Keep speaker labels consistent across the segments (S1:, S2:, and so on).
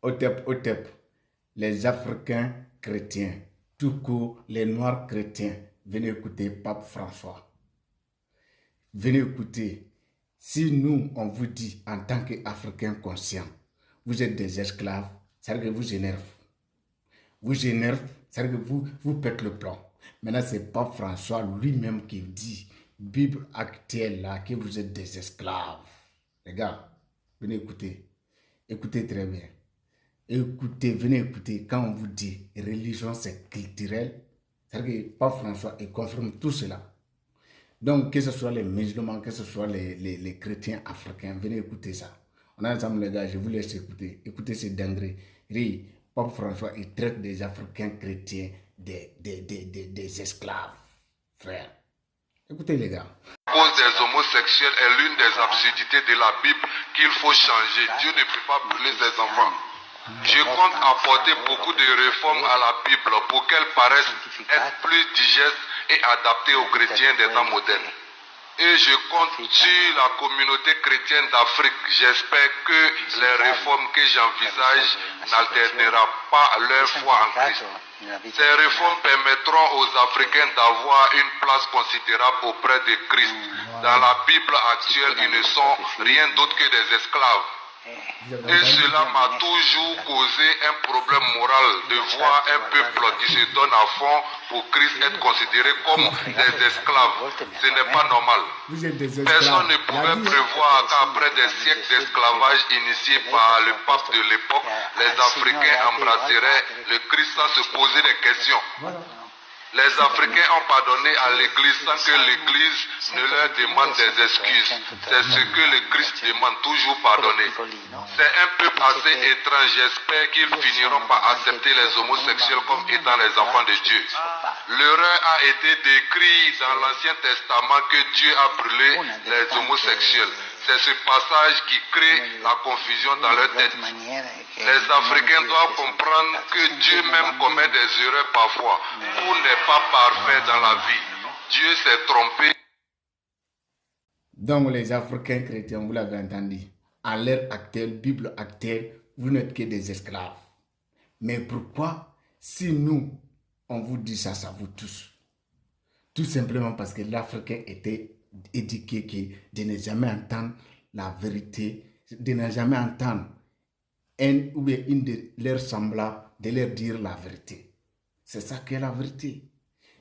S1: Otep, les Africains chrétiens, tout court, les Noirs chrétiens, venez écouter Pape François. Venez écouter. Si nous, on vous dit en tant qu'Africains conscients, vous êtes des esclaves, ça veut dire que vous énerve. Vous énerve, ça veut dire que vous pète le plan. Maintenant, c'est Pape François lui-même qui dit, Bible actuelle là, que vous êtes des esclaves. Les gars, venez écouter. Écoutez très bien. Écoutez, venez écouter. Quand on vous dit religion, c'est culturel, c'est-à-dire que Pape François confirme tout cela. Donc, que ce soit les musulmans, que ce soit les chrétiens africains, venez écouter ça. On a ensemble, les gars, je vous laisse écouter. Écoutez ces dingueries. Pape François, il traite des Africains chrétiens des esclaves, frère. Écoutez, les gars.
S2: La cause des homosexuels est l'une des absurdités de la Bible qu'il faut changer. Dieu ne peut pas brûler ses enfants. Je compte apporter beaucoup de réformes à la Bible pour qu'elle paraisse être plus digeste et adaptée aux chrétiens des temps modernes. Et je compte sur la communauté chrétienne d'Afrique. J'espère que les réformes que j'envisage n'altéreront pas leur foi en Christ. Ces réformes permettront aux Africains d'avoir une place considérable auprès de Christ. Dans la Bible actuelle, ils ne sont rien d'autre que des esclaves. Et cela m'a toujours causé un problème moral de voir un peuple qui se donne à fond pour Christ être considéré comme des esclaves. Ce n'est pas normal. Personne ne pouvait prévoir qu'après des siècles d'esclavage initiés par le pape de l'époque, les Africains embrasseraient le Christ sans se poser des questions. Les Africains ont pardonné à l'Église sans que l'Église ne leur demande des excuses. C'est ce que le Christ demande, toujours pardonner. C'est un peuple assez étrange. J'espère qu'ils finiront par accepter les homosexuels comme étant les enfants de Dieu. L'erreur a été décrite dans l'Ancien Testament que Dieu a brûlé les homosexuels. C'est ce passage qui crée la confusion dans leur tête. Les Africains doivent comprendre que Dieu même commet des erreurs parfois. Tout n'est pas parfait dans la vie. Dieu s'est trompé.
S1: Donc les Africains chrétiens, vous l'avez entendu, à l'ère actuelle, Bible actuelle, vous n'êtes que des esclaves. Mais pourquoi, si nous, on vous dit ça, ça vous touche? Tout simplement parce que l'Africain était éduqué de ne jamais entendre la vérité, de ne jamais entendre une de leurs semblables, de leur dire la vérité. C'est ça qui est la vérité.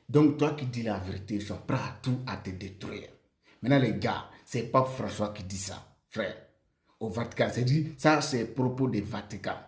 S1: Donc toi qui dis la vérité, ils sont prêts à tout à te détruire. Maintenant les gars, c'est Pape François qui dit ça, frère. Au Vatican, c'est dit, ça c'est propos du Vatican.